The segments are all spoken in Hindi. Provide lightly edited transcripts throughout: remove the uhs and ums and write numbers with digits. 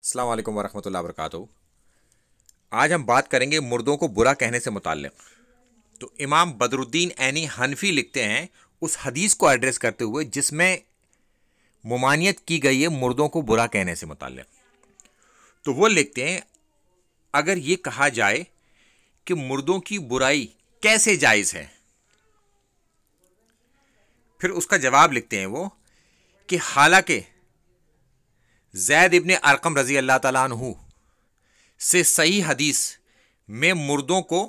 अस्सलाम वालेकुम वरहमतुल्लाहि वबरकातुहू। आज हम बात करेंगे मुर्दों को बुरा कहने से मुताल्लिक़। तो इमाम बदरुद्दीन ऐनी हनफी लिखते हैं उस हदीस को एड्रेस करते हुए जिसमें मुमानियत की गई है मुर्दों को बुरा कहने से मुताल्लिक़। तो वो लिखते हैं, अगर ये कहा जाए कि मुर्दों की बुराई कैसे जायज़ है, फिर उसका जवाब लिखते हैं वो कि हालांकि ज़ैद इब्ने अरकम रज़ी अल्लाह ताला अन्हु से सही हदीस में मुर्दों को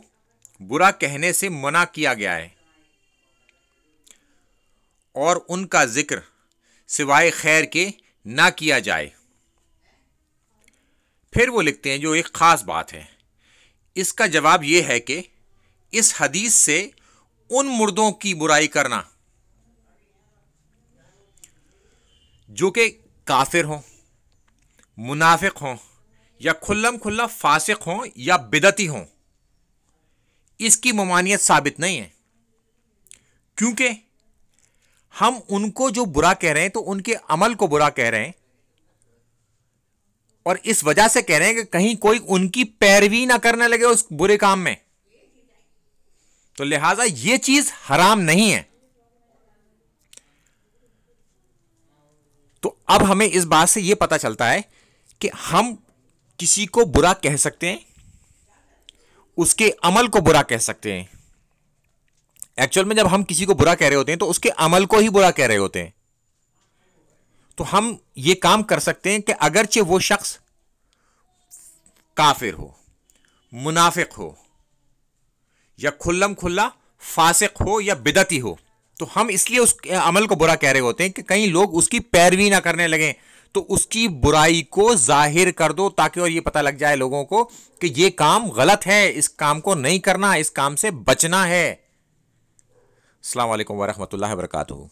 बुरा कहने से मना किया गया है और उनका जिक्र सिवाय खैर के ना किया जाए। फिर वो लिखते हैं जो एक ख़ास बात है, इसका जवाब यह है कि इस हदीस से उन मुर्दों की बुराई करना जो कि काफिर हों, मुनाफिक हों या खुल्लम खुल्ला फासिक हों या बिदती हों, इसकी ममानियत साबित नहीं है। क्योंकि हम उनको जो बुरा कह रहे हैं तो उनके अमल को बुरा कह रहे हैं और इस वजह से कह रहे हैं कि कहीं कोई उनकी पैरवी ना करने लगे उस बुरे काम में, तो लिहाजा यह चीज हराम नहीं है। तो अब हमें इस बात से यह पता चलता है कि हम किसी को बुरा कह सकते हैं, उसके अमल को बुरा कह सकते हैं। एक्चुअल में जब हम किसी को बुरा कह रहे होते हैं तो उसके अमल को ही बुरा कह रहे होते हैं। तो हम यह काम कर सकते हैं कि अगरचे वो शख्स काफिर हो, मुनाफिक हो या खुल्लम खुल्ला फासिक हो या बिदती हो, तो हम इसलिए उस अमल को बुरा कह रहे होते हैं कि कहीं लोग उसकी पैरवी ना करने लगें, तो उसकी बुराई को जाहिर कर दो ताकि और ये पता लग जाए लोगों को कि ये काम गलत है, इस काम को नहीं करना, इस काम से बचना है। अस्सलाम वालेकुम वरहमतुल्लाहि वबरकातुहू।